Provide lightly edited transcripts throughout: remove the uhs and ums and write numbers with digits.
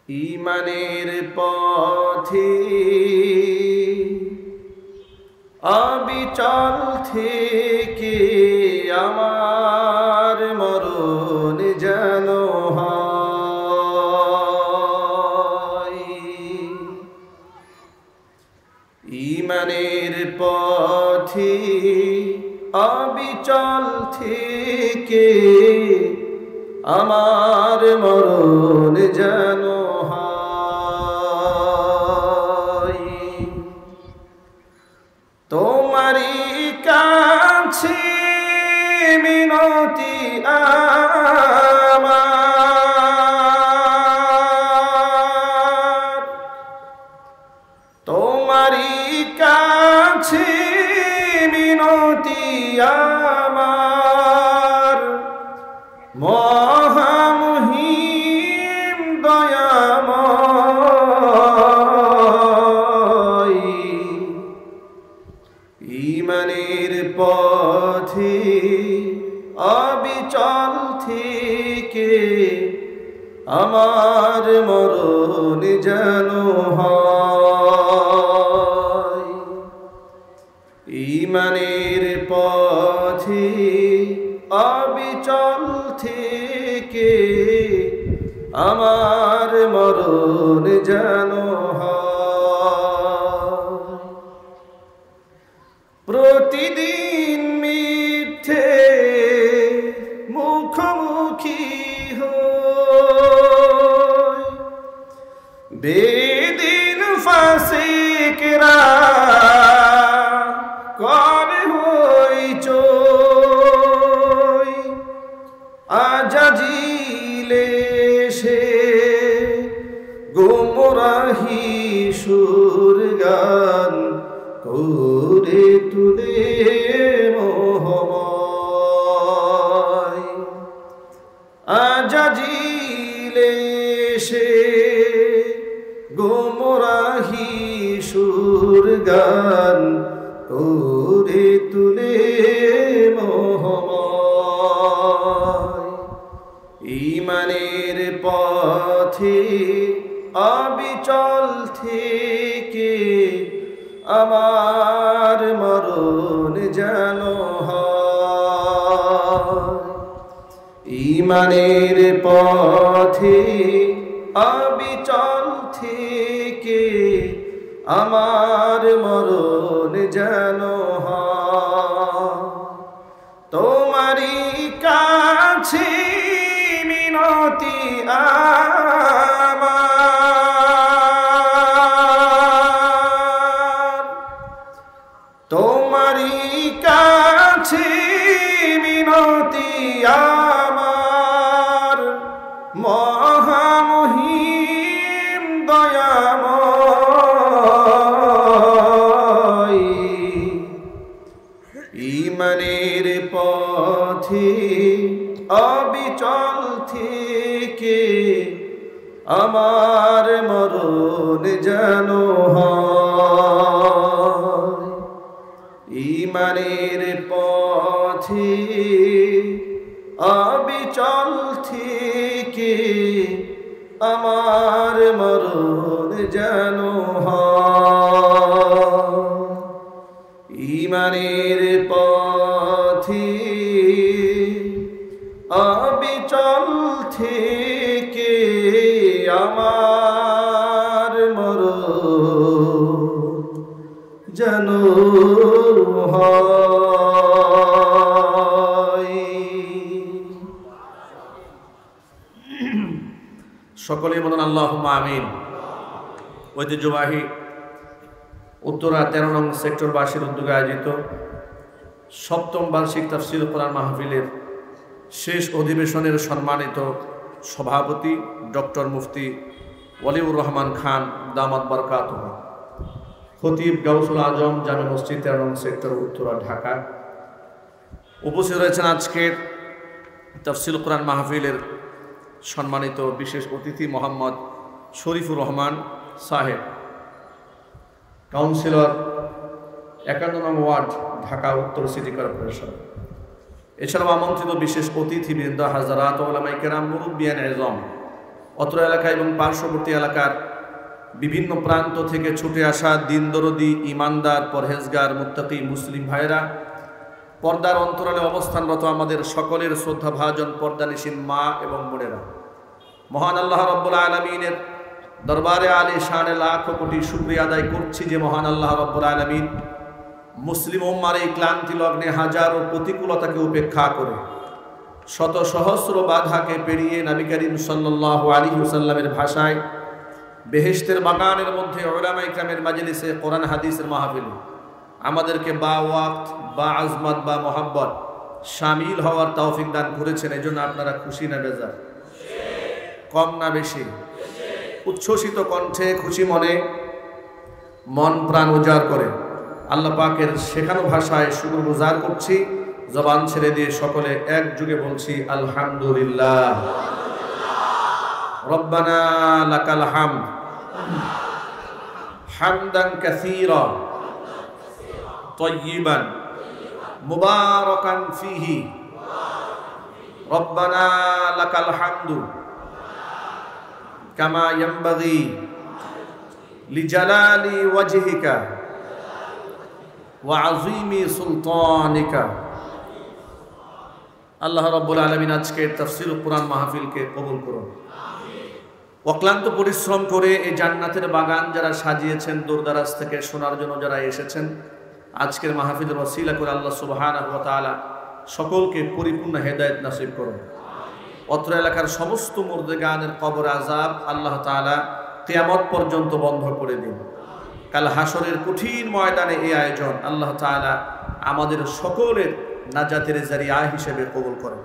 ঈমানের পথে অবিচল থেকে আমার মরণ যেন হয়। ঈমানের পথে অবিচল থেকে আমার মরণ যেন হয়। তোমারই কাছে মিনতি আমার, তোমারই কাছে মিনতি আমার, মহামহিম দয়াময়। ঈমানের পথে অবিচল থেকে আমার মরণ যেন হয়। ঈমানের পথে অবিচল থেকে আমার মরণ যেন হয়। প্রতিদিন মিথ্যে মুখোমুখি হই, বেদিন ফাসিকরা করে হইচই, আজাজিলে সে গোমরাহি সুর গান করে তুলে মোহময়। আজাজিলে সে গোমরাহি সুর গান করে তুলে মোহময়। ঈমানের পথে অবিচল থেকে আমার মরণ যেন হয়। ঈমানের পথে অবিচল থেকে আমার মরণ যেন হয়। তোমারই কাছে মিনতি আমার, তোমারই কাছে মিনতি আমার, মহামহিম দয়াময়। ঈমানের পথে অবিচল থেকে আমার মরণ যেন হয়। ঈমানের পথে অবিচল থেকে আমার মরণ যেন হয়। ঈমানের পথে অবিচল থেকে আমার মরণ যেন হয়। সকলে বলুন আল্লাহুম্মা আমিন। ঐতিহ্যবাহী উত্তরা 13 নং সেক্টরবাসীর উদ্যোগে আয়োজিত 7ম বার্ষিক তাফসীর কোরআন মাহফিলের শেষ অধিবেশনের সম্মানিত সভাপতি ডক্টর মুফতি ওয়ালিউর রহমান খান দামাত বারকাতুহু, খতিব গাউসুল আজম জামে মসজিদ 13 নং সেক্টর উত্তরা ঢাকা। উপস্থিত রয়েছেন আজকের তাফসীর কোরআন মাহফিলের সম্মানিত বিশেষ অতিথি মোহাম্মদ শরীফুর রহমান সাহেব, কাউন্সিলর 51 নং ওয়ার্ড ঢাকা উত্তর সিটি কর্পোরেশন। এছাড়াও আমন্ত্রিত বিশেষ অতিথিবৃন্দ, হাজারাত, উলামায়ে কেরাম, মুরব্বিয়ান এজম, অত্র এলাকা এবং পার্শ্ববর্তী এলাকার বিভিন্ন প্রান্ত থেকে ছুটে আসা দিনদরদি ইমানদার পরহেজগার মুত্তাকি মুসলিম ভাইরা, পর্দার অন্তরালে অবস্থানরত আমাদের সকলের শ্রদ্ধাভাজন পর্দানিসীন মা এবং বোনেরা, মহান আল্লাহ রাব্বুল আলামিনের দরবারে আলী শানে লাখ কোটি শুকরিয়া আদায় করছি যে মহান আল্লাহ রাব্বুল আলামিন মুসলিম উম্মার এই ক্লান্তি লগ্নে হাজারো প্রতিকূলতাকে উপেক্ষা করে শত সহস্র বাধাকে পেরিয়ে নবী করিম সাল্লাল্লাহু আলাইহি ওয়াসাল্লামের ভাষায় বেহেশতের বাগানের মধ্যে উলামায়ে কিরামের মাজলিসে কোরআন হাদিসের মাহফিলে আমাদেরকে বা ওয়াক্ত বা আজমত বা মোহাব্বত শামিল হওয়ার তৌফিক দান করেছেন। এজন্য আপনারা খুশি না বেজার? কম না বেশি? উচ্ছ্বসিত কণ্ঠে খুশি মনে মন প্রাণ উজাড় করে আল্লাহ পাকের শেখানো ভাষায় শুকরগুজার করছি। জবান ছেড়ে দিয়ে সকলে একযোগে বলছি আলহামদুলিল্লাহ। রব্বানা লাকাল হামদ হামদান কাসীরা তাইয়িবান মুবারাকান ফীহি। রব্বানা লাকাল হামদু কামা ইয়ানবাগি লিজালালি ওয়াজহিকা ওয়া আযীমি সুলতানিকা। আল্লাহ রাব্বুল আলামিন আজকের তাফসীরুল কুরআন মাহফিলকে কবুল করুন। অক্লান্ত পরিশ্রম করে এই জান্নাতের বাগান যারা সাজিয়েছেন, দূরদারাজ থেকে শোনার জন্য যারা এসেছেন, আজকের মাহফিলের ওসিলা করে আল্লাহ সুবহানাহু ওয়া তাআলা সকলকে পরিপূর্ণ হেদায়েত নসিব করুন। অত্র এলাকার সমস্ত মুর্দেগানের কবর আযাব আল্লাহ তাআলা কিয়ামত পর্যন্ত বন্ধ করে দিন। কাল হাসরের কঠিন ময়দানে এই আয়োজন আল্লাহ তাআলা আমাদের সকলের নাজাতের জারিয়া হিসেবে কবুল করেন।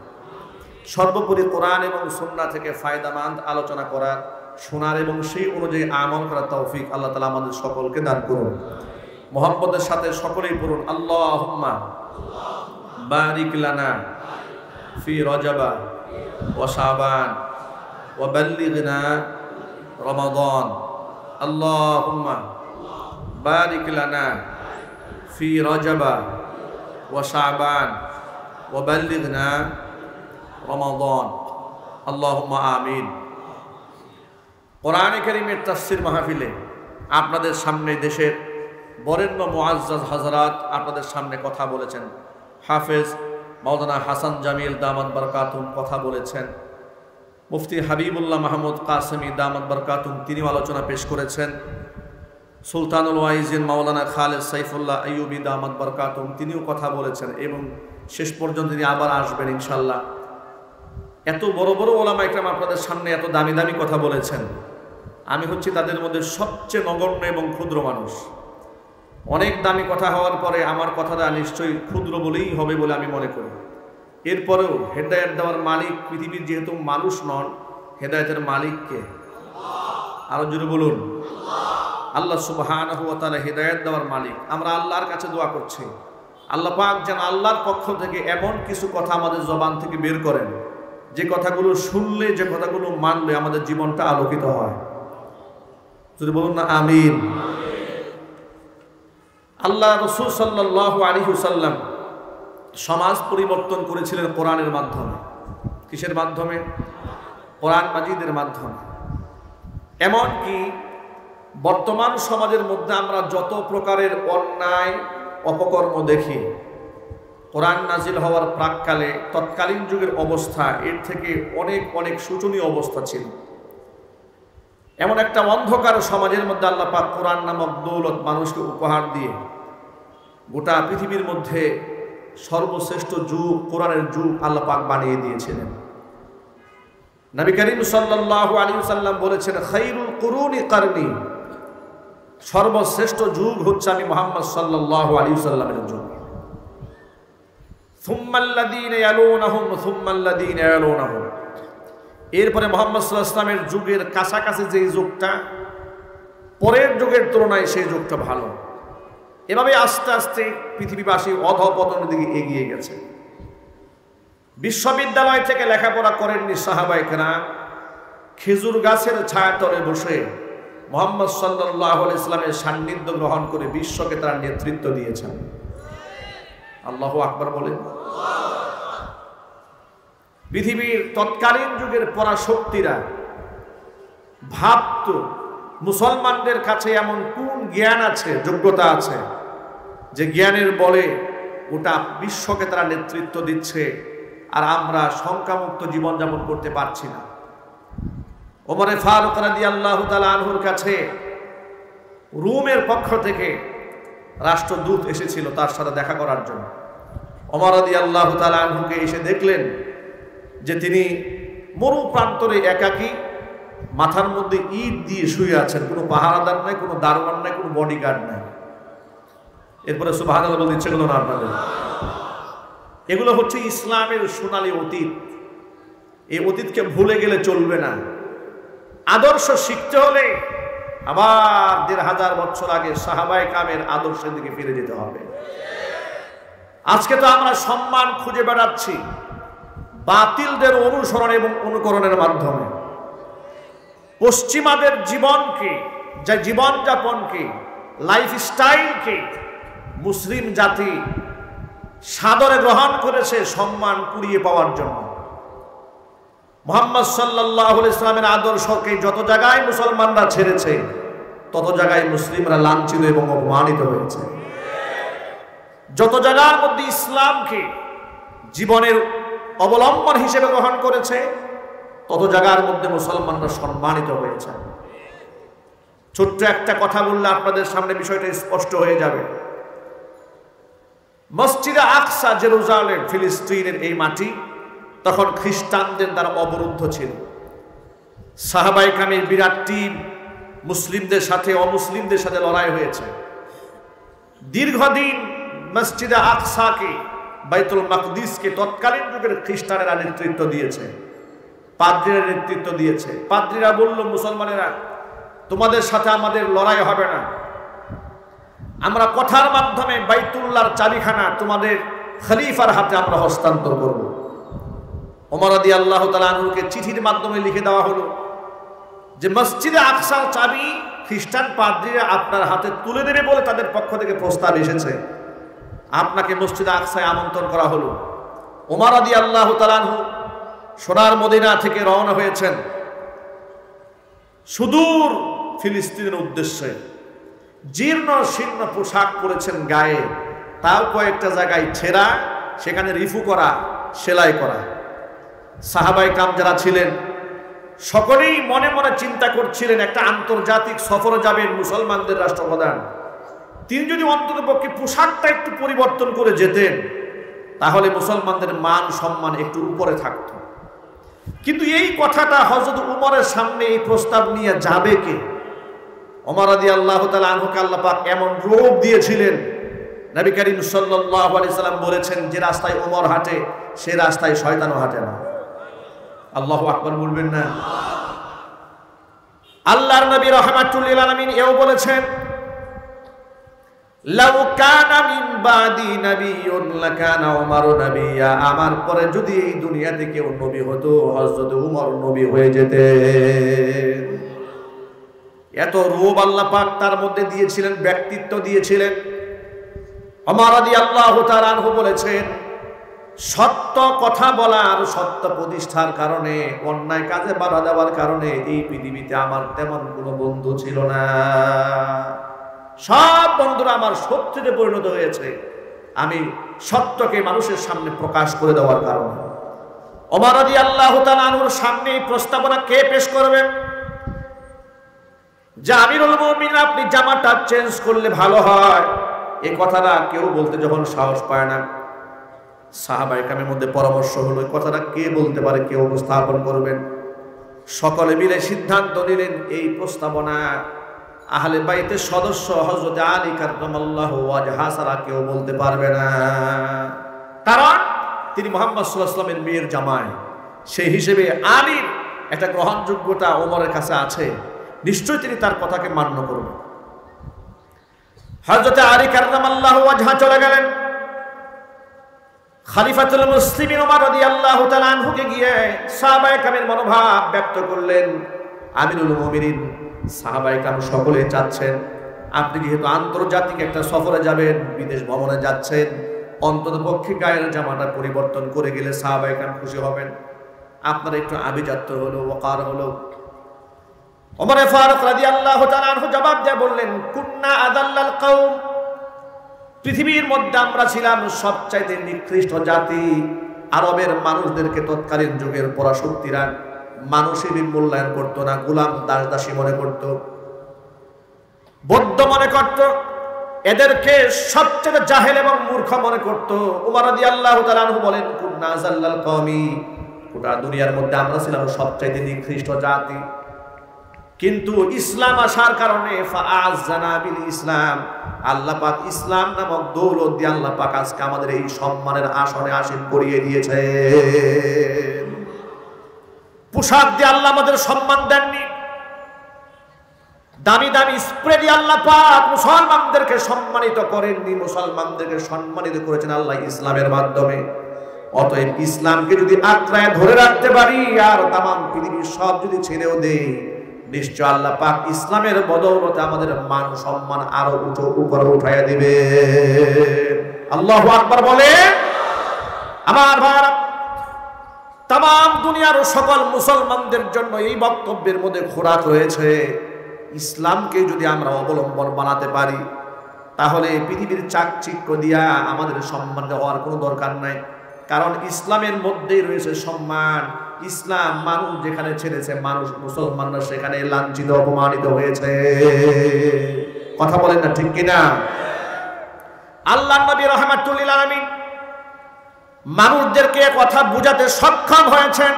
সর্বোপরি কোরআন এবং সুন্নাহ থেকে ফায়দামন্দ আলোচনা করার, শোনার এবং সেই অনুযায়ী আমল করার তৌফিক আল্লাহ তাআলা আমাদের সকলকে দান করুন। মুহাব্বতের সাথে সকলেই পড়ুন আল্লাহুম্মা বারিক লানা ফি রজবা ওয়া শাবান ওয়া বাল্লিগনা রমাদান। আল্লাহুম্মা বারিক লানা ফি রজবা ওয়া শাবান ওয়া বাল্লিগনা রমাদান। আল্লাহুম্মা আমিন। কোরআনে কারীমের তাফসীর মাহফিলে আপনাদের সামনে দেশের বরেণ্য মুআজ্জাজ হযরত আপনাদের সামনে কথা বলেছেন। হাফেজ মাওলানা হাসান জামিল দামাত বারাকাতুম কথা বলেছেন। মুফতি হাবিবুল্লাহ মাহমুদ কাসেমি দামাত বারাকাতুম তিনি আলোচনা পেশ করেছেন। সুলতানুল ওয়াইজিন মাওলানা খালেদ সাইফুল্লাহ আইয়ুবী দামাত বারাকাতুম তিনিও কথা বলেছেন এবং শেষ পর্যন্ত তিনি আবার আসবেন ইনশাআল্লাহ। এত বড় বড় ওলামায়ে কিরাম আপনাদের সামনে এত দামি দামি কথা বলেছেন। আমি হচ্ছি তাদের মধ্যে সবচেয়ে নগণ্য এবং ক্ষুদ্র মানুষ। অনেক দামি কথা হওয়ার পরে আমার কথাটা নিশ্চয়ই ক্ষুদ্র বলেই হবে বলে আমি মনে করি। এরপরেও হেদায়েত দেওয়ার মালিক পৃথিবীর যেহেতু মানুষ নন, হেদায়েতের মালিক কে? আরো জোরে বলুন। আল্লাহ সুবহানাহু ওয়া তাআলা হেদায়েত দেওয়ার মালিক। আমরা আল্লাহর কাছে দোয়া করছি আল্লাহ পাক যেন আল্লাহর পক্ষ থেকে এমন কিছু কথা আমাদের জবান থেকে বের করেন যে কথাগুলো শুনলে, যে কথাগুলো মানলে আমাদের জীবনটা আলোকিত হয়। যদি বলুন না আমিন। আল্লাহ রাসূল সাল্লাল্লাহু আলাইহি ওয়াসাল্লাম সমাজ পরিবর্তন করেছিলেন কোরআনের মাধ্যমে। কিসের মাধ্যমে? কোরআন মাজিদের মাধ্যমে। এমনকি বর্তমান সমাজের মধ্যে আমরা যত প্রকারের অন্যায় অপকর্ম দেখি, কোরআন নাজিল হওয়ার প্রাককালে তৎকালীন যুগের অবস্থা এর থেকে অনেক অনেক শোচনীয় অবস্থা ছিল। এমন একটা অন্ধকার সমাজের মধ্যে আল্লাহ পাক কোরআন নামক দৌলত মানুষকে উপহার দিয়ে গোটা পৃথিবীর মধ্যে সর্বশ্রেষ্ঠ যুগ, কোরআনের যুগ আল্লাহ পাক বানিয়ে দিয়েছিলেন। নবী করিম সাল্লাল্লাহু আলাইহি ওয়াসাল্লাম বলেছেন, খায়রুল কুরুনি কারনি, সর্বশ্রেষ্ঠ যুগ হচ্ছে আমি মুহাম্মদ সাল্লাল্লাহু আলাইহি ওয়াসাল্লামের যুগ। সুম্মাল্লাযীনা ইয়ালুনাহুম সুম্মাল্লাযীনা ইয়ালুনাহুম, এরপরে মুহাম্মদ সাল্লাল্লাহু আলাইহি ওয়াসাল্লামের যুগের কাছাকাছি যেই যুগটা, পরের যুগের তুলনায় সেই যুগটা ভালো। এভাবে আস্তে আস্তে পৃথিবীবাসী অধঃপতনের দিকে এগিয়ে গেছে। বিশ্ববিদ্যালয় থেকে লেখাপড়া করেননি সাহাবায়ে কেরাম, খেজুর গাছের ছায়াতলে বসে মুহাম্মদ সাল্লাল্লাহু আলাইহি ওয়াসাল্লামের সান্নিধ্য গ্রহণ করে বিশ্বকে তারা নেতৃত্ব দিয়েছেন। আল্লাহু আকবার বলেন। পৃথিবীর তৎকালীন যুগের পরাশক্তিরা ভাবতো মুসলমানদের কাছে এমন কোন জ্ঞান আছে, যোগ্যতা আছে, যে জ্ঞানের বলে গোটা বিশ্বকে তারা নেতৃত্ব দিচ্ছে, আর আমরা সংখ্যামুক্ত জীবনযাপন করতে পারছি না। ওমরে ফারুক রাদিয়াল্লাহু তাআলা আনহুর কাছে রোমের পক্ষ থেকে রাষ্ট্রদূত এসেছিল তার সাথে দেখা করার জন্য। ওমর রাদিয়াল্লাহু তাআলা আনহুকে এসে দেখলেন যে তিনি মরু প্রান্তরে একাকী, মাথার মধ্যে ইট দিয়ে শুয়ে আছেন, কোনো পাহারাদার নাই, কোনো দারোয়ান নাই, কোনো বডিগার্ড নাই। এরপরে সুবহানাল্লাহ বলতে ইচ্ছে হলো না আপনাদের? এগুলো হচ্ছে ইসলামের সোনালী অতীত। এই অতীতকে ভুলে গেলে চলবে না। আদর্শ শিখতে হলে আবার ১৫০০ বছর আগে সাহাবায়ে কামের আদর্শের দিকে ফিরে যেতে হবে। আজকে তো আমরা সম্মান খুঁজে বেড়াচ্ছি বাতিলদের অনুসরণ এবং অনুকরণের মাধ্যমে। পশ্চিমাদের জীবনকে, যা জীবনযাপনকে, লাইফস্টাইলকে মুসলিম জাতি সাদরে গ্রহণ করেছে সম্মান কুড়িয়ে পাওয়ার জন্য। মুহাম্মদ সাল্লাল্লাহু আলাইহি ওয়াসাল্লামের আদর্শকে যত জায়গায় মুসলমানরা ছেড়েছে, তত জায়গায় মুসলিমরা লাঞ্ছিত এবং অপমানিত হয়েছে। যত জায়গার মধ্যে ইসলামকে জীবনের অবলম্বন হিসেবে গ্রহণ করেছে, তত জায়গার মধ্যে মুসলমানরা সম্মানিত হয়েছে। ছোট্ট একটা কথা বললে আপনাদের সামনে বিষয়টা স্পষ্ট হয়ে যাবে। মসজিদে আকসা, জেরুজালেম, ফিলিস্তিনের এই মাটি তখন খ্রিস্টানদের দ্বারা অবরুদ্ধ ছিল। সাহাবায়ে কামের বিরাট টিম মুসলিমদের সাথে অমুসলিমদের সাথে লড়াই হয়েছে। দীর্ঘদিন মসজিদে আকসাকে, বাইতুল মাকদিসকে তৎকালীন যুগের খ্রিস্টানেরা নেতৃত্ব দিয়েছে, পাদ্রীরা নেতৃত্ব দিয়েছে। পাদ্রীরা বলল, মুসলমানেরা তোমাদের সাথে আমাদের লড়াই হবে না, আমরা কথার মাধ্যমে বাইতুল্লাহর চাবিখানা তোমাদের খলিফার হাতে আমরা হস্তান্তর করব। ওমর রাদিয়াল্লাহু তাআলা আনহুকে চিঠির মাধ্যমে লিখে দেওয়া হলো যে মসজিদে আকসার চাবি খ্রিস্টান পাদ্রীরা আপনার হাতে তুলে দেবে বলে তাদের পক্ষ থেকে প্রস্তাব এসেছে, আপনাকে মসজিদে আকসায় আমন্ত্রণ করা হলো। ওমর রাদিয়াল্লাহু তাআলা আনহু সোনার মদিনা থেকে রওনা হয়েছেন সুদূর ফিলিস্তিনের উদ্দেশ্যে। জীর্ণ শীর্ণ পোশাক পরেছেন গায়ে, তাও কয়েকটা জায়গায় ছেঁড়া, সেখানে রিফু করা, সেলাই করা। সাহাবায়ে কাম যারা ছিলেন সকলেই মনে মনে চিন্তা করছিলেন একটা আন্তর্জাতিক সফরে যাবেন মুসলমানদের রাষ্ট্রপ্রধান, তিনি যদি অন্ততপক্ষে পোশাকটা একটু পরিবর্তন করে যেতেন তাহলে মুসলমানদের মান সম্মান একটু উপরে থাকত। কিন্তু এই কথাটা হযরত উমরের সামনে এই প্রস্তাব নিয়ে যাবে কে? ওমর রাদিয়াল্লাহু তাআলা আনহুকে আল্লাহ পাক এমন রূপ দিয়েছিলেন, নবী করিম সাল্লাল্লাহু আলাইহি সাল্লাম বলেছেন, যে রাস্তায় ওমর হাঁটে সে রাস্তায় শয়তানও হাঁটে না। আল্লাহু আকবার বলবেন না? আল্লাহর নবী রাহমাতুল লিল আলামিন এও বলেছেন, লাউ কানা মিন বাদি নাবিয়্যুন লাকানা উমারু নাবিয়্যা, আমার পরে যদি এই দুনিয়াতে কেউ নবী হতো হযরত উমর নবী হয়ে যেতেন। এত রূপ আল্লাহ পাক তার মধ্যে দিয়েছিলেন, ব্যক্তিত্ব দিয়েছিলেন। ওমর রাদিয়াল্লাহু তাআলা আনহু বলেছেন, সত্য কথা বলার, সত্য প্রতিষ্ঠার কারণে, অন্যায় কাজে বাধা দেওয়ার কারণে এই পৃথিবীতে আমার তেমন কোনো বন্ধু ছিল না। সব বন্ধুরা আমার শত্রুতে পরিণত হয়েছে আমি সত্যকে মানুষের সামনে প্রকাশ করে দেওয়ার কারণে। ওমর রাদিয়াল্লাহু তাআলা আনহুর সামনে এই প্রস্তাবনা কে পেশ করবে যে আমিরুল মুমিনিন আপনি জামাটা চেঞ্জ করলে ভালো হয়? এই কথাটা কেউ বলতে যখন সাহস পায় না, সাহাবায়ে কেরামের মধ্যে পরামর্শ হলো এই কথাটা কে বলতে পারে, কে উপস্থাপন করবেন। সকলে মিলে সিদ্ধান্ত নিলেন এই প্রস্তাবনা আহলে বাইতের সদস্য হযরত আলী কাররামাল্লাহু ওয়াজহা ছাড়া কেউ বলতে পারবে না, কারণ তিনি মুহাম্মদ সাল্লাল্লাহু আলাইহি ওয়াসাল্লামের মেয়ের জামাই। সেই হিসেবে আলীর একটা গ্রহণযোগ্যতা ওমরের কাছে আছে, নিশ্চয়ই তিনি তার কথাকে মান্য করবেন। হযরত আলী কাররামাল্লাহু ওয়াজহা চলে গেলেন, খলিফাতুল মুসলিমিন ওমর রাদিয়াল্লাহু তাআলা আনহুকে গিয়ে সাহাবায়ে কেরামের মনোভাব ব্যক্ত করলেন। আমিরুল মুমিনিন, সাহাবায়ে কেরাম সকলে চাচ্ছেন আপনি যেহেতু আন্তর্জাতিক একটা সফরে যাবেন, বিদেশ ভ্রমণে যাচ্ছেন, অন্ততপক্ষে গায়ের জামাটা পরিবর্তন করে গেলে সাহাবায়ে কেরাম খুশি হবেন, আপনার একটু আভিজাত্য হলো, ওয়াকার হলো। ওমর ফারুক রাদিয়াল্লাহু তাআলা আনহু জবাব দিয়ে বললেন, কুন্না আদাল্লাল কওম, পৃথিবীর মধ্যে আমরা ছিলাম সবচাইতে নিকৃষ্ট জাতি। আরবের মানুষদেরকে তৎকালীন যুগের পরাশক্তিরা মানুষের মূল্যায়ন করতো না, গোলাম দাস দাসী মনে করত, বৌদ্ধ মনে করত, এদেরকে সবচেয়ে জাহেল এবং মূর্খ মনে করত। ওমর রাদিয়াল্লাহু তাআলা আনহু বলেন, কুন্না আযাল্লাল কওমি, গোটা দুনিয়ার মধ্যে আমরা ছিলাম সবচাইতে নিকৃষ্ট জাতি। কিন্তু ইসলাম আসার কারণে ফাআযানা বিল ইসলাম, আল্লাহ পাক ইসলাম নামক দৌলত দিয়ে আল্লাহ পাক আজকে আমাদের এই সম্মানের আসনে আসীন করিয়ে দিয়েছে। পোশাক দিয়ে আল্লাহ আমাদের সম্মান দেননি, দামি দামি স্প্রে দিয়ে আল্লাহ পাক মুসলমানদেরকে সম্মানিত করেননি, মুসলমানদেরকে সম্মানিত করেছেন আল্লাহ ইসলামের মাধ্যমে। অতএব ইসলামকে যদি আঁকড়ায় ধরে রাখতে পারি আর তামাম পৃথিবীর সব যদি ছেড়েও দেই, নিশ্চয় আল্লাহ পাক ইসলামের বদৌলতে আমাদের মান সম্মান আরো উপরে উঠাইয়া দিবে। আল্লাহু আকবার বলে। আমার ভাইরা, তামাম দুনিয়ার সকল মুসলমানদের জন্য এই বক্তব্যের মধ্যে খোরাক রয়েছে। ইসলামকে যদি আমরা অবলম্বন বানাতে পারি, তাহলে পৃথিবীর চাকচিক্য দিয়া আমাদের সম্মান দেওয়ার কোনো দরকার নাই, কারণ ইসলামের মধ্যেই রয়েছে সম্মান। ইসলাম মানুষ যেখানে ছেড়েছে, মানুষ মুসলমানরা সেখানে লাঞ্ছিত অপমানিত হয়েছে। কথা বলেন না ঠিক কিনা? আল্লাহর নবী রাহমাতুল লিল আলামিন মানুষদেরকে কথা বুঝাতে সক্ষম হয়েছেন।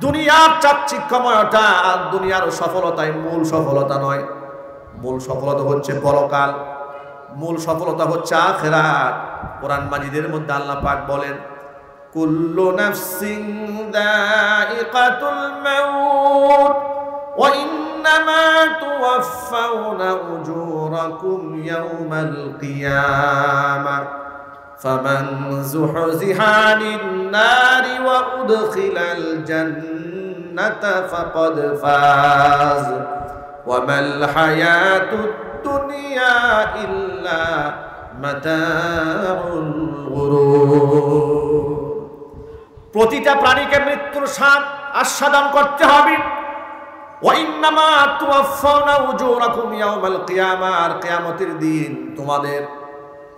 দুনিয়ার চাকচিক্যময়তা আর দুনিয়ার সফলতাই মূল সফলতা নয়। মূল সফলতা হচ্ছে পরকাল, মূল সফলতা হচ্ছে আখিরাত। কোরআন মাজিদের মধ্যে আল্লাহ পাক বলেন, কুল্লু নাফসিন যায়িকাতুল মাউত ওয়া ইন্নামা তুওয়াফাউনা উজুরাকুম ইয়াওমাল কিয়ামাহ ফামান যুহজিহা আনিন নারি ওয়া উদখিলাল জান্নাতা ফাকাদ ফাজ ওয়া মাল হায়াতুদ দুনিয়া ইল্লা মাতাউল গুরুর। প্রতিটা প্রাণীকে মৃত্যুর স্বাদ আস্বাদন করতে হবে। ওয়া ইন্নামা তুওয়াফাউনা উজুরাকুম ইয়াওমাল কিয়ামাহ, আর কিয়ামতের দিন তোমাদের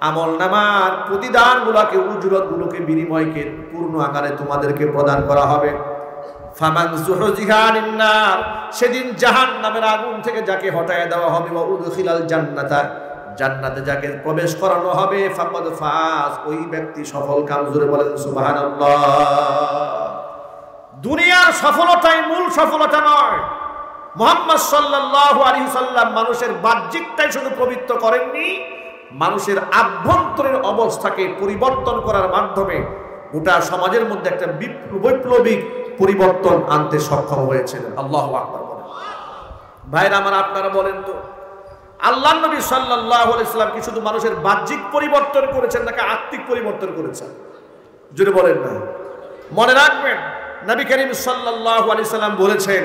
আমলনামার প্রতিদানগুলোকে, উজরতগুলোকে, বিনিময়কে পূর্ণ আকারে তোমাদেরকে প্রদান করা হবে। ফামান যুহজিহা আনিন নার, সেদিন জাহান্নামের আগুন থেকে যাকে হটায় দেওয়া হবে, ওয়া উদখিলাল জান্নাতা, জান্নাতে যাকে প্রবেশ করানো হবে, ফাকাদ ফাজ, ওই ব্যক্তি সফল কাম। জোরে বলেন সুবহানাল্লাহ। দুনিয়ার সফলতাই মূল সফলতা নয়। মুহাম্মদ সাল্লাল্লাহু আলাইহি সাল্লাম মানুষের বাহ্যিকটাই শুধু পবিত্র করেননি, মানুষের আভ্যন্তরীণ অবস্থাকে পরিবর্তন করার মাধ্যমে গোটা সমাজের মধ্যে একটা বৈপ্লবিক পরিবর্তন আনতে সক্ষম হয়েছিলেন। আল্লাহু আকবার বলেন। ভাইরা আমার, আপনারা বলেন তো, আল্লাহর নবী সাল্লাল্লাহু আলাইহি সাল্লাম কি শুধু মানুষের বাহ্যিক পরিবর্তন করেছেন নাকি আত্মিক পরিবর্তন করেছেন? জোরে বলেন না। মনে রাখবেন, নবী করিম সাল্লাল্লাহু আলাইহি সাল্লাম বলেছেন,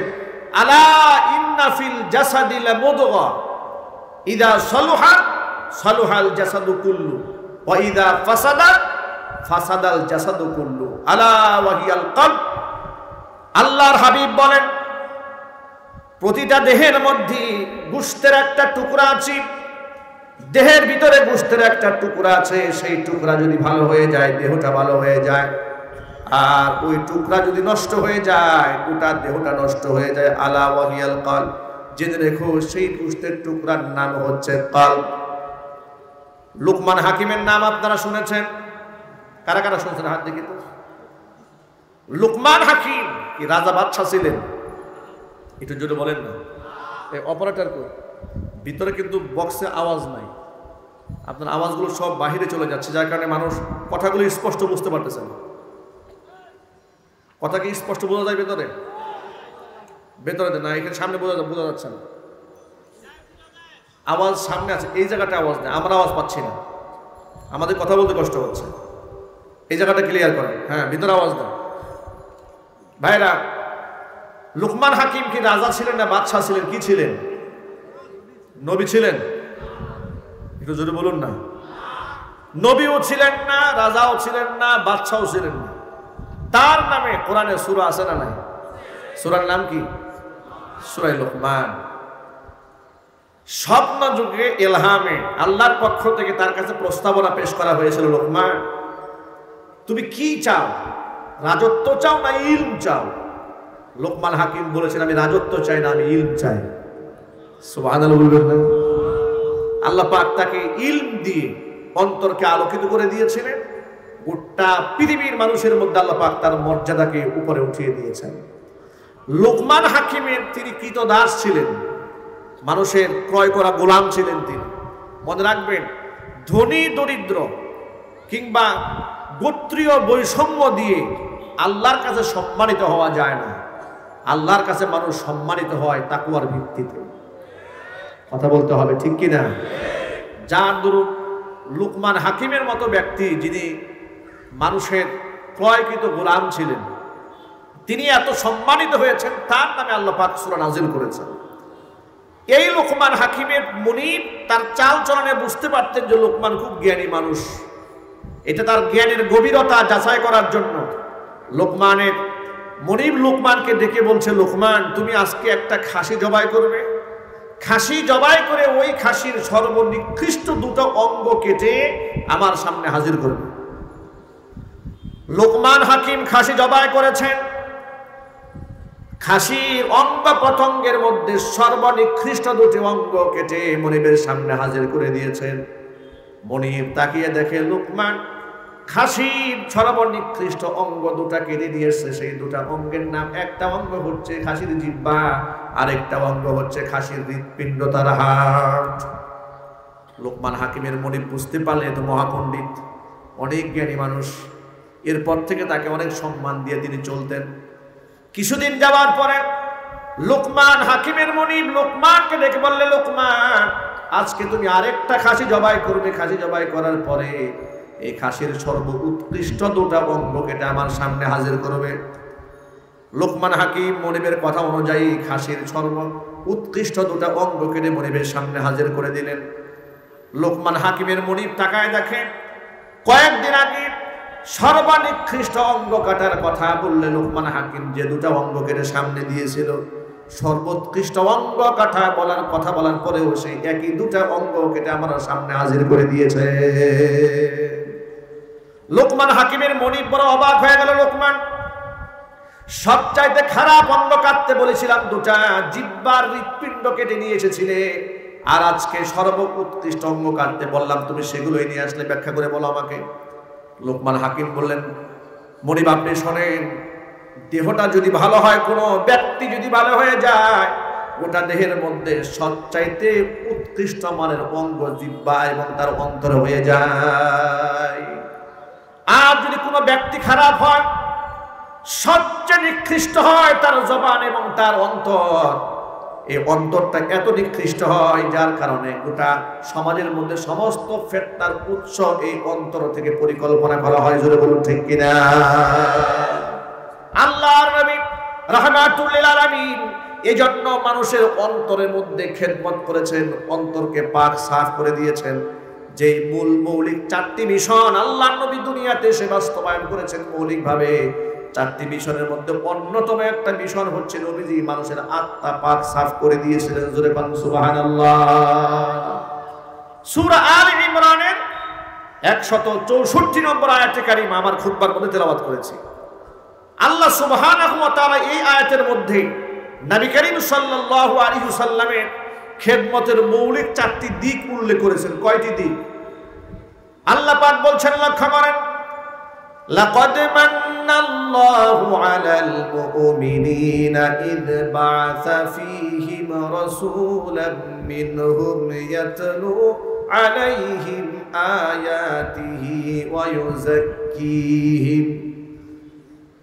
আলা ইন্না ফিল জাসাদি লামুদগা ইযা সালুহা সালুহাল জাসাদু কুল্লু ওয়া ইযা ফাসাদা ফাসাদাল জাসাদু কুল্লু আলা ওয়া হিয়াল কলব। আল্লাহর হাবিব বলেন, প্রতিটা দেহের মধ্যে গোশতের একটা টুকরা আছে, দেহের ভিতরে গোশতের একটা টুকরা আছে। সেই টুকরা যদি ভালো হয়ে যায়, দেহটা ভালো হয়ে যায়, আর ওই টুকরা যদি নষ্ট হয়ে যায়, গোটা দেহটা নষ্ট হয়ে যায়। আলা ওয়া হিয়াল কলব, জেনে রেখো সেই গোশতের টুকরার নাম হচ্ছে কলব। লুকমান হাকিমের নাম আপনারা শুনেছেন? কারা কারা শুনছেন হাত দেখি তো। লুকমান হাকিম কি রাজা বাদশা ছিলেন? একটু জোরে বলেন না। এই অপারেটর কো ভিতরে কিন্তু বক্সে আওয়াজ নাই, আপনার আওয়াজগুলো সব বাহিরে চলে যাচ্ছে, যার কারণে মানুষ কথাগুলো স্পষ্ট বুঝতে পারতেছে না। কথা কি স্পষ্ট বোঝা যায় ভেতরে? ভেতরে না, এখানে সামনে বোঝা যাচ্ছে না। আওয়াজ সামনে আছে, এই জায়গাটা আওয়াজ নেই, আমরা আওয়াজ পাচ্ছি না, আমাদের কথা বলতে কষ্ট হচ্ছে। এই জায়গাটা ক্লিয়ার করেন। হ্যাঁ, ভিতরে আওয়াজ নেই। ভাইরা, লুকমান হাকিম কি রাজা ছিলেন না বাদশাহ ছিলেন? কি ছিলেন? নবী ছিলেন? একটু জোরে বলুন না। নবীও ছিলেন না, রাজাও ছিলেন না, বাদশাও ছিলেন না। তার নামে কোরআনে সূরা আছে না নাই? সূরার নাম কি? সূরা লোকমান। স্বপ্ন যুগে ইলহামে আল্লাহর পক্ষ থেকে তার কাছে প্রস্তাবনা পেশ করা হয়েছিল, লোকমান তুমি কি চাও, রাজত্ব চাও না ইলম চাও? লোকমান হাকিম বলেছেন আমি রাজত্ব চাই না, আমি ইলম চাই। সুবহানাল্লাহ বলবেন না? আল্লাহ পাক তাকে ইলম দিয়ে অন্তরকে আলোকিত করে দিয়েছিলেন। গোটা পৃথিবীর মানুষের মধ্যে আল্লাহ পাক তার মর্যাদাকে উপরে উঠিয়ে দিয়েছেন। লোকমান হাকিমের তিনি কৃতদাস ছিলেন, মানুষের ক্রয় করা গোলাম ছিলেন তিনি। মনে রাখবেন, ধনী দরিদ্র কিংবা গোত্রীয় বৈষম্য দিয়ে আল্লাহর কাছে সম্মানিত হওয়া যায় না। আল্লাহর কাছে মানুষ সম্মানিত হয় তাকওয়ার ভিত্তিতে। কথা বলতে হবে, ঠিক কিনা? যার দরুন লোকমান হাকিমের মতো ব্যক্তি, যিনি মানুষের ক্রয়কৃত গোলাম ছিলেন, তিনি এত সম্মানিত হয়েছেন, তার নামে আল্লাহ পাক সূরা নাযিল করেছেন। এই লোকমান হাকিমের মুনিব তার চাল চলনে বুঝতে পারতেন যে লোকমান খুব জ্ঞানী মানুষ। এটা তার জ্ঞানের গভীরতা যাচাই করার জন্য লোকমানের মুনিব লোকমানকে ডেকে বলছে, লোকমান তুমি আজকে একটা খাসি জবাই করবে। খাসি জবাই করে ওই খাসির সর্বনিকৃষ্ট দুটো অঙ্গ কেটে আমার সামনে হাজির করবে। লোকমান হাকিম খাসি জবাই করেছেন। খাসির অঙ্গ প্রত্যঙ্গের মধ্যে সর্বনিকৃষ্ট দুটি অঙ্গ কেটে মনিবের সামনে হাজির করে দিয়েছেন। মনিব তাকিয়ে দেখে লোকমান খাসির সর্বনিকৃষ্ট অঙ্গ দুটা কেটে দিয়েছে। সেই দুটা অঙ্গের নাম, একটা অঙ্গ হচ্ছে খাসির জিহ্বা, আরেকটা অঙ্গ হচ্ছে খাসির হৃৎপিণ্ড, তার হার্ট। লোকমান হাকিমের মনিব বুঝতে পারলে তো মহাপণ্ডিত, অনেক জ্ঞানী মানুষ। এরপর থেকে তাকে অনেক সম্মান দিয়ে তিনি চলতেন। কিছুদিন যাওয়ার পরে লোকমান হাকিমের মুনিব লোকমানকে ডেকে বললে, লোকমান আজকে তুমি আরেকটা খাসি জবাই করবে। খাসি জবাই করার পরে এই খাসির সর্ব উৎকৃষ্ট দুটা অঙ্গ কেটে আমার সামনে হাজির করবে। লোকমান হাকিম মুনিবের কথা অনুযায়ী খাসির সর্ব উৎকৃষ্ট দুটা অঙ্গ কেটে মুনিবের সামনে হাজির করে দিলেন। লোকমান হাকিমের মুনিব তাকায় দেখে কয়েকদিন আগে সর্বনিকৃষ্ট অঙ্গ কাটার কথা বললে লোকমান হাকিম যে দুটা অঙ্গ কেটে সামনে দিয়েছিল, সর্বোৎকৃষ্ট অঙ্গ কাটা বলার কথা বলার পরেও সেই একই দুটা অঙ্গ কেটে আমার সামনে হাজির করে দিয়েছে। লোকমান হাকিমের মনিব বড় অবাক হয়ে গেল। লোকমান, সবচাইতে খারাপ অঙ্গ কাটতে বলেছিলাম দুটা, জিহ্বার হৃৎপিণ্ড কেটে নিয়ে এসেছিলে, আর আজকে সর্বোৎকৃষ্ট অঙ্গ কাটতে বললাম, তুমি সেগুলোই নিয়ে আসলে, ব্যাখ্যা করে বলো আমাকে। লোকমান হাকিম বললেন, মনিব আপনি শোনেন, দেহটা যদি ভালো হয়, কোনো ব্যক্তি যদি ভালো হয়ে যায়, গোটা দেহের মধ্যে সবচাইতে উৎকৃষ্ট মানের অঙ্গ জিহ্বা এবং তার অন্তর হয়ে যায়। আর যদি কোনো ব্যক্তি খারাপ হয়, সবচেয়ে নিকৃষ্ট হয় তার জবান এবং তার অন্তর। এই অন্তরটা এত নিকৃষ্ট হয় যার কারণে গোটা সমাজের মধ্যে সমস্ত ফিতনার উৎস এই অন্তর থেকে পরিকল্পনা করা হয়। জোরে বলুন ঠিক কিনা? আল্লাহর নবী রাহমাতুল লিল আলামিন এজন্য মানুষের অন্তরের মধ্যে খেদমত করেছেন, অন্তরকে পাক সাফ করে দিয়েছেন। যে মূল মৌলিক চারটি মিশন আল্লাহর নবী দুনিয়াতে এসে বাস্তবায়ন করেছেন মৌলিকভাবে, চারটি মিশনের মধ্যে অন্যতম একটা মিশন হচ্ছে নবীজি মানুষের আত্মা পাক সাফ করে দিয়েছিলেন। জোরে বলুন সুবহানাল্লাহ। সূরা আলে ইমরানের 164 নম্বর আয়াতে কারিমা আমার খুতবার মধ্যে তেলাওয়াত করেছি। আল্লাহ সুবহানাহু ওয়া তাআলা এই আয়াতের মধ্যে নবী করিম সাল্লাল্লাহু আলাইহি ওয়াসাল্লামের খেদমতের মৌলিক চারটি দিক উল্লেখ করেছেন। কয়টি দিক? আল্লাহ পাক বলছেন, লক্ষ্য করেন, লাকাদ মান্নাল্লাহু আলাল মুমিনিনা ইয বা'আসা ফীহিম রাসূলাম মিনহুম ইয়াতলু আলাইহিম আয়াতিহি ওয়া ইউযাক্কিহিম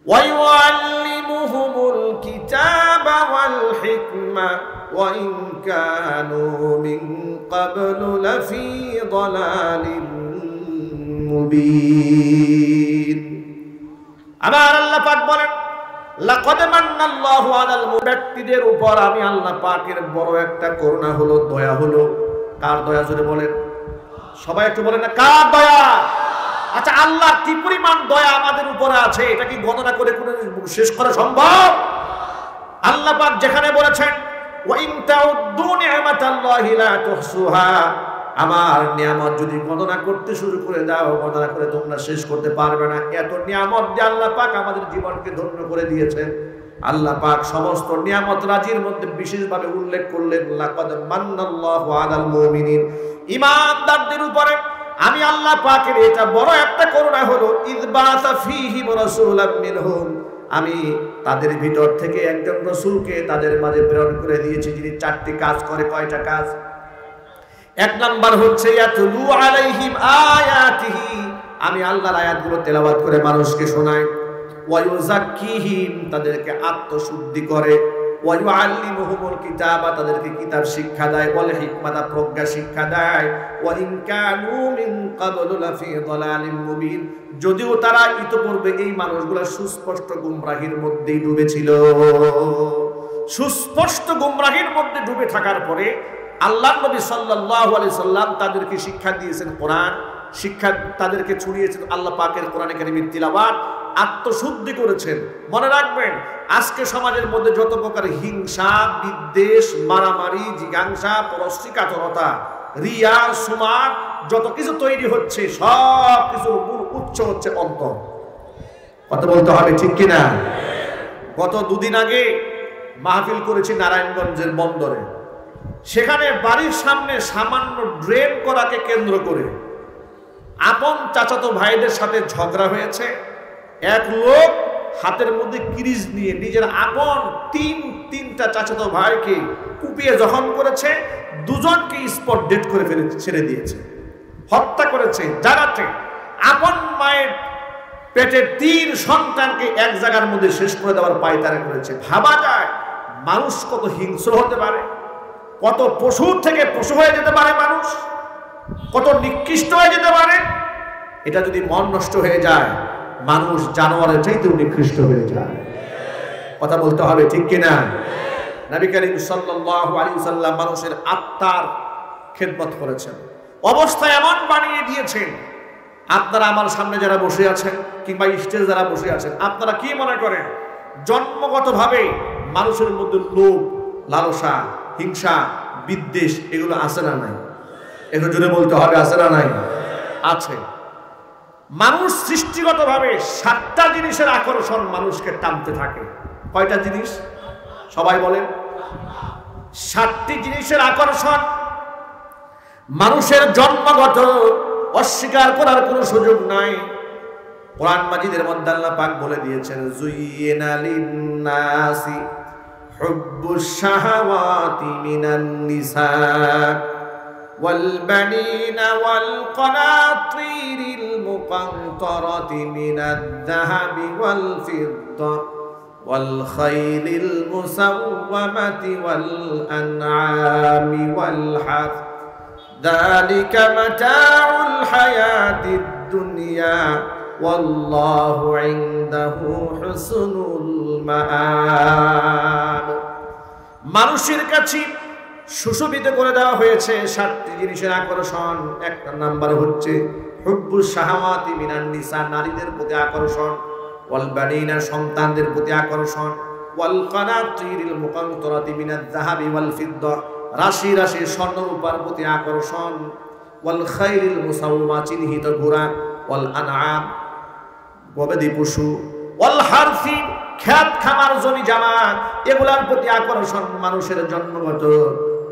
ওয়া ইউআল্লিমুহুমুল কিতাবা ওয়াল হিকমা ওয়া ইন কানু মিন ক্বাবলু লাফী দালালিন মুবিন। আমার আল্লাহ পাক বলেন, লাকাদ মান্নাল্লাহু আলাল ব্যক্তিদের উপর আমি আল্লাহ পাকের বড় একটা করুণা হলো, দয়া হলো। কার দয়া? জোরে বলেন, সবাই একটু বলেন না, কার দয়া? আচ্ছা, আল্লাহর কি পরিমাণ দয়া আমাদের উপরে আছে এটা কি গণনা করে কোনো শেষ করা সম্ভব? আল্লাহ পাক যেখানে বলেছেন ওয়া ইন তাউদ্দু নি'মাতাল্লাহি লা তুহসুহা, আমার নিয়ামত যদি গণনা করতে শুরু করে দাও, গণনা করে তোমরা শেষ করতে পারবে না। এত নিয়ামত যে আল্লাহ পাক আমাদের জীবনকে ধন্য করে দিয়েছেন। আল্লাহ পাক সমস্ত নিয়ামত রাজির মধ্যে বিশেষভাবে উল্লেখ করলেন, লাকাদ মান্নাল্লাহু আলাল মুমিনিন, ঈমানদারদের উপরে আমি আল্লাহ পাকের এটা বড় একটা করুণা হলো, ইয বাআসা ফীহিম রাসূলাম মিনহুম, আমি তাদের ভিতর থেকে একজন রাসূলকে তাদের মাঝে প্রেরণ করে দিয়েছি, যিনি চারটি কাজ করে। কয়টা কাজ? এক নাম্বার হচ্ছে ইয়াতলু আলাইহিম আয়াতিহি, আমি আল্লাহর আয়াতগুলো তেলাওয়াত করে মানুষকে শোনাই। ওয়া ইউযাক্কিহিম, তাদেরকে আত্মশুদ্ধি করে। ওয়া ইউআল্লিমুহুমুল কিতাবা, তাদেরকে কিতাব শিক্ষা দেয়। ওয়াল হিকমাতা, প্রজ্ঞা শিক্ষা দেয়। ওয়া ইন কানু মিন ক্বাবলু লাফি যালালিম মুবিন, যদিও তারা ইতোপূর্বে এই মানুষগুলো সুস্পষ্ট গুমরাহির মধ্যেই ডুবেছিল। সুস্পষ্ট গুমরাহির মধ্যে ডুবে থাকার পরে আল্লাহর নবী সাল্লাল্লাহু আলাইহি সাল্লাম তাদেরকে শিক্ষা দিয়েছেন কোরআন, শিক্ষা তাদেরকে ছড়িয়েছেন আল্লাহ পাকের কোরআনে কারীমের তিলাওয়াত, আত্মশুদ্ধি করেছেন। মনে রাখবেন, আজকে সমাজের মধ্যে যত প্রকার হিংসা, বিদ্বেষ, মারামারি, জিজ্ঞাসা, পরশ্রীকাতরতা, রিয়া, সুমার, যত কিছু তৈরি হচ্ছে, সব কিছুর মূল উৎস হচ্ছে অন্তর। কথা বলতে হবে, ঠিক কিনা? গত দুদিন আগে মাহফিল করেছি নারায়ণগঞ্জের বন্দরে। সেখানে বাড়ির সামনে সামান্য ড্রেন করাকে কেন্দ্র করে আপন চাচাতো ভাইদের সাথে ঝগড়া হয়েছে। এক লোক হাতের মধ্যে কিরিচ নিয়ে নিজের আপন তিনটা চাচাতো ভাইকে কুপিয়ে জখম করেছে, দুজনকে স্পট ডেড করে ছেড়ে দিয়েছে, হত্যা করেছে। জানাতে আপন মায়ের পেটের 3 সন্তানকে এক জায়গার মধ্যে শেষ করে দেওয়ার পায়তারা করেছে। ভাবা যায় মানুষ কত হিংস্র হতে পারে, কত পশুর থেকে পশু হয়ে যেতে পারে মানুষ, কত নিকৃষ্ট হয়ে যেতে পারে। এটা যদি মন নষ্ট হয়ে যায়, মানুষ জানোয়ারের চাইতেও নিকৃষ্ট হয়ে যায়। কথা বলতে হবে, ঠিক কিনা? নবী করিম সাল্লাল্লাহু আলাইহি ওয়াসাল্লাম মানুষের আত্মার খেদমত করেছেন, অবস্থা এমন বানিয়ে দিয়েছেন। আপনারা আমার সামনে যারা বসে আছেন কিংবা স্টেজে যারা বসে আছেন, আপনারা কি মনে করেন জন্মগতভাবে মানুষের মধ্যে লোভ, লালসা, হিংসা, বিদ্বেষ এগুলো আছে না নাই? একটু জোরে বলতে হবে, আছে না নাই? আছে। মানুষ সৃষ্টিগতভাবে 7টা জিনিসের আকর্ষণ মানুষকে টানতে থাকে। কয়টা জিনিস? সবাই বলেন। 7টি জিনিসের আকর্ষণ মানুষের জন্মগত, অস্বীকার করার কোনো সুযোগ নাই। কোরআন মাজিদের মধ্যে আল্লাহ পাক বলে দিয়েছেন, যুইয়িনা লিন-নাসি হুব্বুশ শাহাওয়াতি মিনান নিসা ওয়াল বানিনা ওয়াল কানাতিরিল মুকানতারাতি মিনাদ যাহাবি ওয়াল ফিদ্দা ওয়াল খাইলিল মুসাওওয়ামাতি ওয়াল আনআমি ওয়াল হারথ যালিকা মাতাউল হায়াতিদ দুনিয়া ওয়াল্লাহু ইনদাহু হুসনুল মাআব। মানুষের কাছে সুশোভিত করে দেওয়া হয়েছে 7টি জিনিসের আকর্ষণ। এক নাম্বার হচ্ছে হুব্বুশ শাহাওয়াতি মিনান নিসা, নারীদের প্রতি আকর্ষণ। ওয়াল বানিনা, সন্তানদের প্রতি আকর্ষণ। ওয়াল কানাতিরিল মুকানতারাতি মিনাজ যাহাবি ওয়াল ফিদ্দা, রাশি রাশি স্বর্ণ রূপার প্রতি আকর্ষণ। ওয়াল খাইলিল মুসাওওমা, চিহ্নিত ঘোড়া। ওয়াল আনআম, গবাদি পশু। ওয়াল হারসি, খেত খামার, জমি জামা, এগুলার প্রতি আকর্ষণ মানুষের জন্মগত।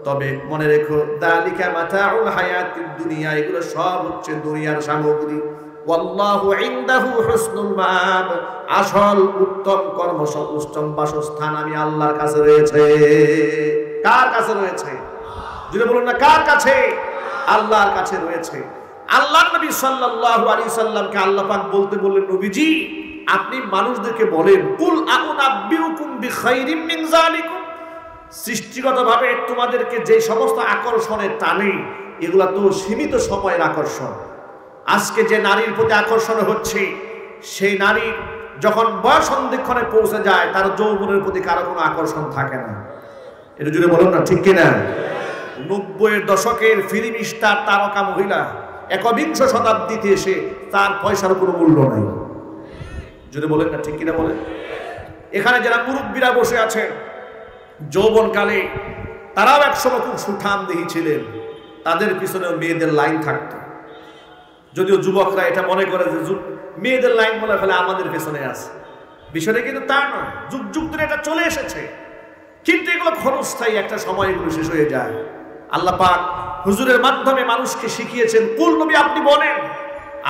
তবে মনে রেখো, যালিকা মাতাউল হায়াতিদ দুনিয়া, এগুলো সব হচ্ছে দুনিয়ার সামগ্রী। ওয়াল্লাহু ইনদাহু হুসনুল মাআব, আসল উত্তম উত্তম বাসস্থান আমি আল্লাহর কাছে রয়েছে। কার কাছে রয়েছে? যদি বলুন না, কার কাছে? আল্লাহর কাছে রয়েছে। আল্লাহর নবী সাল্লাল্লাহু আলাইহি সাল্লামকে আল্লাহ পাক বলতে বললেন, নবীজি আপনি মানুষদেরকে বলেন, কুল আউনাব্বিউকুম বিখাইরিম মিন যালিকুম, সৃষ্টিগতভাবে তোমাদেরকে যে সমস্ত আকর্ষণে টানে, এগুলা তো সীমিত সময়ের আকর্ষণ। আজকে যে নারীর প্রতি আকর্ষণ হচ্ছে, সেই নারী যখন বয়স সন্ধিক্ষণে পৌঁছে যায়, তার যৌবনের প্রতি কারো কোনো আকর্ষণ থাকে না। এটা যদি বলুন না, ঠিক কিনা? 90-এর দশকের ফিল্ম স্টার তারকা মহিলা 21শ শতাব্দীতে এসে তার পয়সার কোনো মূল্য নাই। যদি বলেন না, ঠিক কিনা বলেন? এখানে যারা মুরব্বীরা বসে আছেন, যৌবনকালে তারাও একসময় খুব সুঠাম দেহি ছিলেন, তাদের পিছনেও মেয়েদের লাইন থাকতো। যদিও যুবকরা এটা মনে করে যে মেয়েদের লাইন বলে ফেলে আমাদের পেছনে আছে, বিষয়টা কিন্তু তা নয়। যুগ যুগ ধরে এটা চলে এসেছে, কিন্তু এগুলো ক্ষণস্থায়ী, একটা সময় এগুলো শেষ হয়ে যায়। আল্লাহ পাক হুজুরের মাধ্যমে মানুষকে শিখিয়েছেন, কুল নবী আপনি বলেন,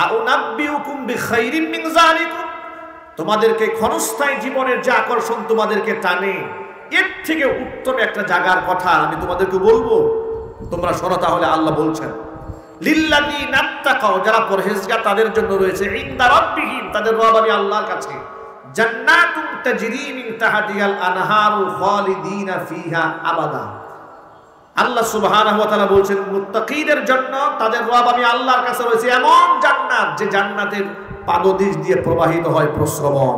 আউনাব্বিউকুম বিখাইরিম মিন যালিকুম, তোমাদেরকে ক্ষণস্থায়ী জীবনের যে আকর্ষণ তোমাদেরকে টানে, এর থেকে উত্তম একটা জায়গার কথা আমি তোমাদেরকে বলবো, তোমরা শোনো। তাহলে আল্লাহ বলছেন, লিল্লাযীনা তাকাও, যারা পরহেজগার তাদের জন্য রয়েছে ইনদা রাব্বিহিম, তাদের রব আমি আল্লাহর কাছে, জান্নাতুন তাজরি মিন তাহতিহাল আনহারু খালিদিনা ফিহা আবাদা। আল্লাহ সুবহানাহু ওয়া তাআলা বলছেন, মুত্তাকীদের জন্য তাদের রব আমি আল্লাহর কাছে রয়েছে এমন জান্নাত, যে জান্নাতের পাদদেশ দিয়ে প্রবাহিত হয় প্রস্রবণ,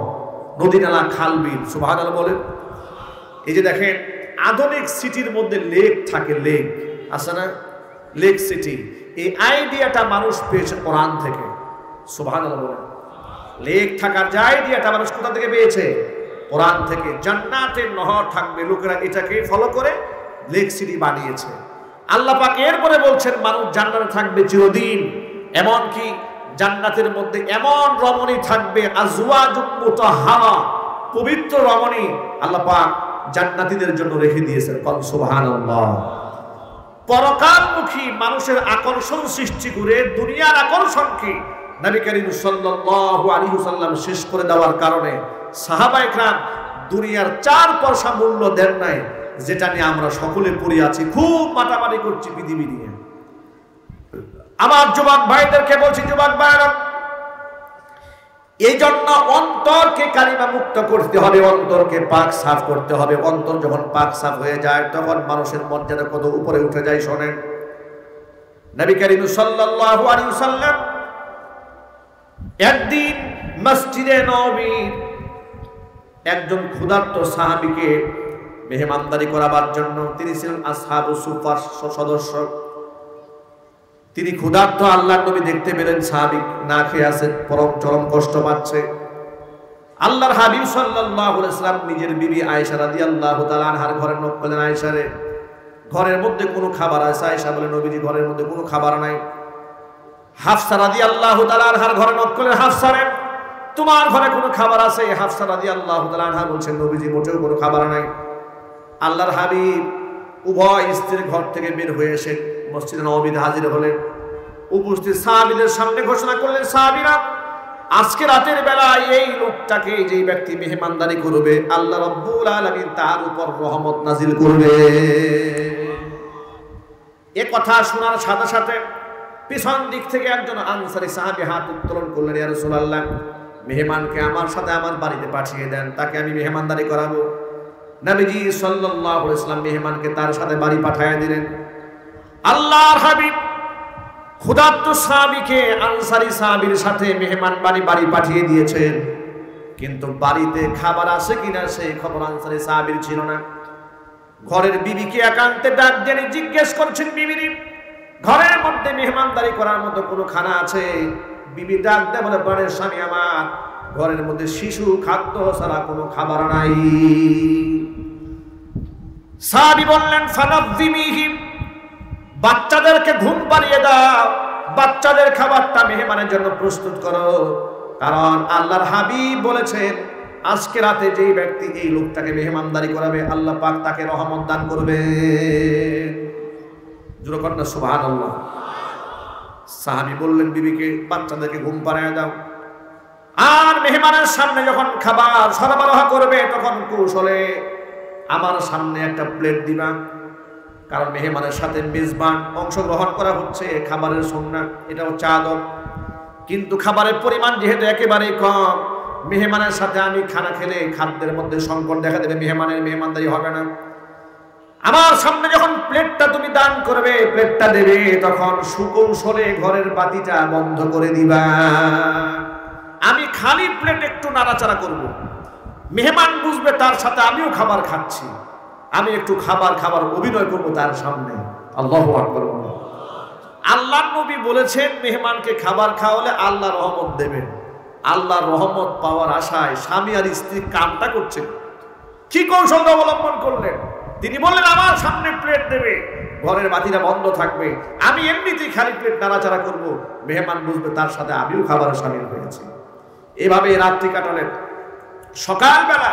নদী নালা, খাল বিল। সুবহানাল্লাহ বলেন। এই যে দেখেন, আধুনিক সিটির মধ্যে লেক থাকে, লেক আছে না, লেক সিটি, এই আইডিয়াটা মানুষ পেয়েছে কোরআন থেকে। সুবহানাল্লাহ বলেন। লেক থাকার যে আইডিয়াটা মানুষ কোথা থেকে পেয়েছে? কোরআন থেকে। জান্নাতের নহর থাকবে, লোকেরা এটাকে ফলো করে লেক সিটি বানিয়েছে। আল্লাহ পাক এরপরে বলছেন মানুষ জান্নাতে থাকবে চিরদিন, এমনকি জান্নাতের মধ্যে এমন রমণী থাকবে, আজওয়াজুম মুতাহহারা, পবিত্র রমণী আল্লাহ পাক জান্নাতীদের জন্য রেখে দিয়েছেন। সুবহানাল্লাহ। পরকালমুখী মানুষের আকর্ষণ সৃষ্টি করে দুনিয়ার আকর্ষণকে নবী করিম সাল্লাল্লাহু আলাইহি ওয়াসাল্লাম শেষ করে দেওয়ার কারণে সাহাবায়ে কেরাম দুনিয়ার 4 পয়সা মূল্য দেন নাই, যেটা নিয়ে আমরা সকলে পড়ে আছি, খুব মাতামাতি করছি পৃথিবী নিয়ে। আমার যুবক ভাইদেরকে বলছি, যুবক ভাইরা, এই জন্য অন্তরকে কালিমা মুক্ত করতে হবে, অন্তরকে পাক সাফ করতে হবে। অন্তর যখন পাক সাফ হয়ে যায়, তখন মানুষের মর্যাদা কত উপরে উঠে যায়। শোনেন, নবী করিম সাল্লাল্লাহু আলাইহি ওয়াসাল্লাম একদিন মসজিদে নববীর একজন ক্ষুধার্ত সাহাবীকে মেহমানদারি করাবার জন্য, তিনি ছিলেন আসহাবু সুফার সদস্য, তিনি ক্ষুধার্ত। আল্লাহর নবী দেখতে পেলেন সাহাবী না খেয়ে আছে, চরম কষ্ট পাচ্ছে। আল্লাহর হাবিব সাল্লাল্লাহু আলাইহি ওয়াসাল্লাম নিজের বিবি আয়েশা রাদিয়াল্লাহু তাআলা আনহার ঘরে নক করলেন, আয়েশা রে, ঘরের মধ্যে কোনো খাবার আছে? আয়েশা বলে, নবীজি ঘরের মধ্যে কোনো খাবার নাই। হাফসা রাদিয়াল্লাহু তাআলা আনহার ঘরে নক করলেন, হাফসা রে, তোমার ঘরে কোনো খাবার আছে? হাফসা রাদিয়াল্লাহু তাআলা আনহা বলছেন, নবীজি মোটেও কোনো খাবার নাই। আল্লাহর হাবিব উভয় স্ত্রীর ঘর থেকে বের হয়ে এসে মসজিদে নববীতে হাজির হলেন। উপস্থিত সাহাবীদের সামনে ঘোষণা করলেন, সাহাবীরা, আজকে রাতের বেলায় এই লোকটাকে, যে ব্যক্তি মেহমানদারি করবে, আল্লাহ রাব্বুল আলামিন তার উপর রহমত নাজিল করবে। এ কথা শোনার সাথে সাথে পিছন দিক থেকে একজন আনসারী সাহাবী হাত উত্তোলন করলেন, ইয়া রাসূলুল্লাহ, মেহমানকে আমার সাথে আমার বাড়িতে পাঠিয়ে দেন, তাকে আমি মেহমানদারি করাবো। নবীজি সাল্লাল্লাহু আলাইহি ওয়াসাল্লাম মেহমানকে তার সাথে বাড়ি পাঠিয়ে দিলেন। আল্লাহর হাবিব ক্ষুধার্ত সাহাবীকে আনসারী সাহাবীর সাথে মেহমান বাড়ি পাঠিয়ে দিয়েছেন, কিন্তু বাড়িতে খাবার আছে কিনা সেই খবর আনসারী সাহাবীর ছিল না। ঘরের বিবিকে একান্তে ডাক দিয়ে জিজ্ঞেস করছেন, বিবি, ঘরের মধ্যে মেহমানদারি করার মতো কোনো খানা আছে? বিবি ডাক দিয়ে বলে, প্রাণের স্বামী আমার, ঘরের মধ্যে শিশু খাদ্য ছাড়া কোনো খাবার নাই। সাহাবী বললেন, ফানাযিমিহিম, বাচ্চাদেরকে ঘুম পাড়িয়ে দাও, বাচ্চাদের খাবারটা মেহমানের জন্য প্রস্তুত করো, কারণ আল্লাহর হাবিব বলেছেন, আজকে রাতে যেই ব্যক্তি এই লোকটাকে মেহমানদারি করাবে, আল্লাহ পাক তাকে রহমত দান করবে। জোরে কর না সুবহানাল্লাহ। সাহাবী বললেন বিবিকে, বাচ্চাদেরকে ঘুম পাড়িয়ে দাও, আর মেহমানের সামনে যখন খাবার সরবরাহ করবে, তখন কৌশলে আমার সামনে একটা প্লেট দিবা, কারণ মেহমানের সাথে মেজবান অংশগ্রহণ করা হচ্ছে খাবারের সুন্নাত, এটা হচ্ছে আদব। কিন্তু খাবারের পরিমাণ যেহেতু একেবারেই কম, মেহমানের সাথে আমি খানা খেলে খাদ্যের মধ্যে সংকট দেখা দেবে, মেহমানের মেহমানদারি হবে না। আমার সামনে যখন প্লেটটা তুমি দান করবে, প্লেটটা দেবে, তখন সুকৌশলে ঘরের বাতিটা বন্ধ করে দিবা। আমি খালি প্লেট একটু নাড়াচাড়া করব, মেহমান বুঝবে তার সাথে আমিও খাবার খাচ্ছি, আমি একটু খাবার অভিনয় করব তার সামনে। আল্লাহু আকবার। আল্লাহর নবী বলেছেন, মেহমানকে খাবার খাওয়ালে আল্লাহ রহমত দেবেন। আল্লাহর রহমত পাওয়ার আশায় স্বামী আর স্ত্রী কামটা করছেন, কি কৌশল অবলম্বন করলেন? তিনি বললেন আমার সামনে প্লেট দেবে, ঘরের বাতিটা বন্ধ থাকবে, আমি এমনিতেই খালি প্লেট নাড়াচাড়া করব, মেহমান বুঝবে তার সাথে আমিও খাবারে শামিল হয়েছি। এভাবে রাত্রি কাটালেন। সকালবেলা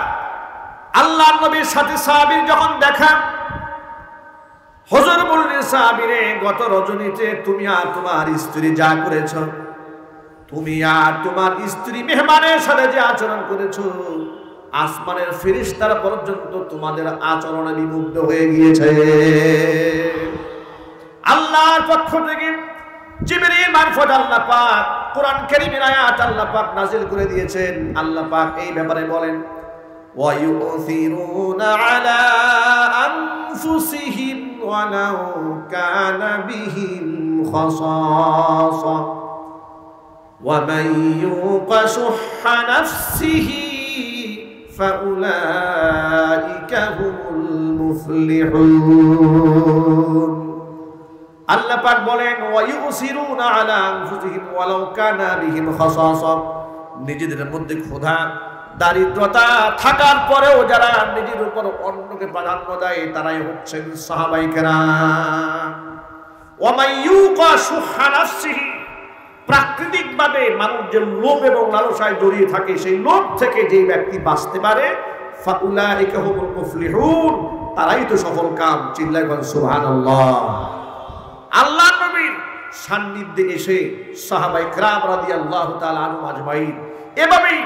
আল্লাহর নবীর সাথে সাহাবীর যখন দেখা, হুজুর বললেন সাহাবীরে, গত রজনীতে তুমি আর তোমার স্ত্রী যা করেছ, তুমি আর তোমার স্ত্রী মেহমানের সাথে যে আচরণ করেছো, আসমানের ফেরেশতারা পর্যন্ত তোমাদের আচরণে বিমুগ্ধ হয়ে গিয়েছে। আল্লাহর পক্ষ থেকে জিবরীল মারফত আল্লাহ পাক কোরআন কারীমের আয়াত আল্লাহ পাক নাযিল করে দিয়েছেন। আল্লাহ পাক এই ব্যাপারে বলেন, ওয়া ইউথিরুনা আলা আনফুসিহিম ওয়ালাউ কানা বিহিম খাসাসা ওয়া মান ইউকা শুহ্হা নাফসিহি ফাউলাইকা হুমুল মুফলিহুন। আল্লাহ পাক বলেন, ওয়া ইউসিরুনা আলা আনফুসিহিম ওয়ালাউ কানা বিহিম খাসাসা, নিজেদের মধ্যে ক্ষুধা দারিদ্রতা থাকার পরেও যারা নিজের উপর অন্যকে প্রাধান্য দেয় তারাই হচ্ছেন সাহাবায়ে কেরাম। ওয়া মান ইউকা শুহ্হা নাফসিহি, প্রাকৃতিকভাবে মানুষ যে লোভ এবং লালসায় জড়িয়ে থাকে, সেই লোভ থেকে যে ব্যক্তি বাঁচতে পারে, ফাউলাইকা হুমুল মুফলিহুন, তারাই তো সফল কাম। চিল্লায় বলেন সুবহানাল্লাহ। আল্লাহ নবীর সান্নিধ্যে এসে সাহাবায়ে কেরাম রাদিয়াল্লাহু তাআলা আনহুম আজমাইন এভাবেই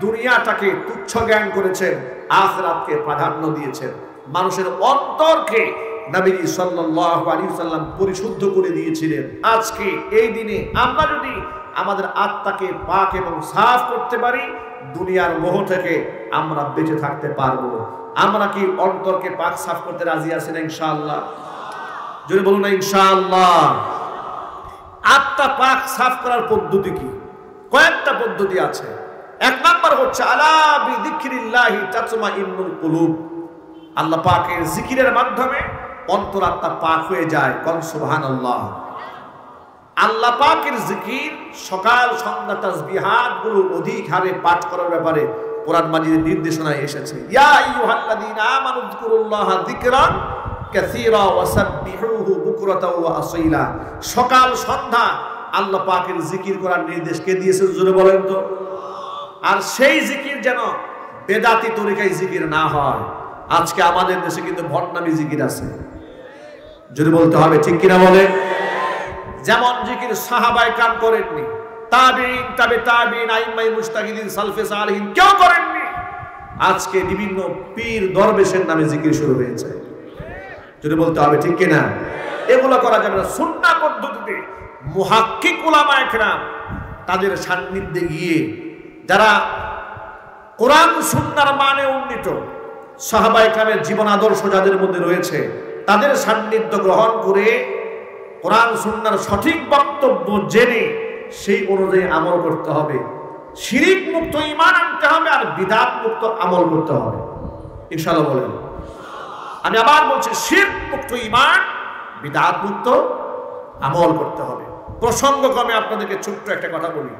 দুনিয়াটাকে তুচ্ছ জ্ঞান করেছেন, আখিরাতকে প্রাধান্য দিয়েছেন, মানুষের অন্তরকে নবীজি সাল্লাল্লাহু আলাইহি ওয়াসাল্লাম পরিশুদ্ধ করে দিয়েছিলেন। আজকে এই দিনে আমরা যদি আমাদের আত্মাকে পাক এবং সাফ করতে পারি, দুনিয়ার মোহ থেকে আমরা বেঁচে থাকতে পারবো। আমরা কি অন্তরকে পাক সাফ করতে রাজি আছেন ইনশাআল্লাহ? যদি বলুন না ইনশাআল্লাহ। আত্মা পাক সাফ করার পদ্ধতি কি? কয়েকটা পদ্ধতি আছে। এক নাম্বার হচ্ছে আলা বিযিকরিল্লাহি তাতমাইন্নুল কুলুব, আল্লাহ পাকের জিকিরের মাধ্যমে অন্তরাত্মা পাক হয়ে যায়। কোন সুবহানাল্লাহ। আল্লাহ পাকের জিকির সকাল সন্ধ্যা তাসবিহাত গুলো অধিক হারে পাঠ করার ব্যাপারে কোরআন মাজিদের নির্দেশনা এসেছে। ইয়া আইয়ুহাল্লাযীনা আমানু যিকুরুল্লাহা যিকরান কাসীরা ওয়াসাব্বিহুহু বুকরাতাও ওয়া আসীলা। সকাল সন্ধ্যা আল্লাহ পাকের জিকির করার নির্দেশ কে দিয়েছেন জোরে বলেন তো? আর সেই জিকির যেন বেদাতি তরিকায় জিকির না হয়। আজকে আমাদের দেশে কিন্তু ভণ্ডামি জিকির আছে, যদি বলতে হবে ঠিক কিনা বলেন। যেমন জিকির সাহাবায়ে কাম করেননি, তাবিঈন তাবে তাবিঈন আইম্মায়ে মুজতাহিদিন সালফে সালেহিন কেউ করেননি। আজকে বিভিন্ন পীর দরবেশের নামে জিকির শুরু হয়েছে, যদি বলতে হবে ঠিক কিনা। এগুলো করা যাবে না। সুন্নাহ পদ্ধতিতে মুহাক্কিক উলামায়ে কেরাম তাদের সান্নিধ্যে গিয়ে যারা কোরআন সুন্নাহর মানে উন্নীত সাহাবায়ে কেরামের জীবন আদর্শ যাদের মধ্যে রয়েছে, তাদের সান্নিধ্য গ্রহণ করে কোরআন সুন্নাহর সঠিক বক্তব্য জেনে সেই অনুযায়ী আমল করতে হবে। শিরিক মুক্ত ঈমান আনতে হবে আর বিদআত মুক্ত আমল করতে হবে। ইনশাআল্লাহ বলেন। আমি আবার বলছি, শিরক মুক্ত ঈমান, বিদআত মুক্ত আমল করতে হবে। প্রসঙ্গক্রমে আপনাদেরকে ছোট্ট একটা কথা বলি।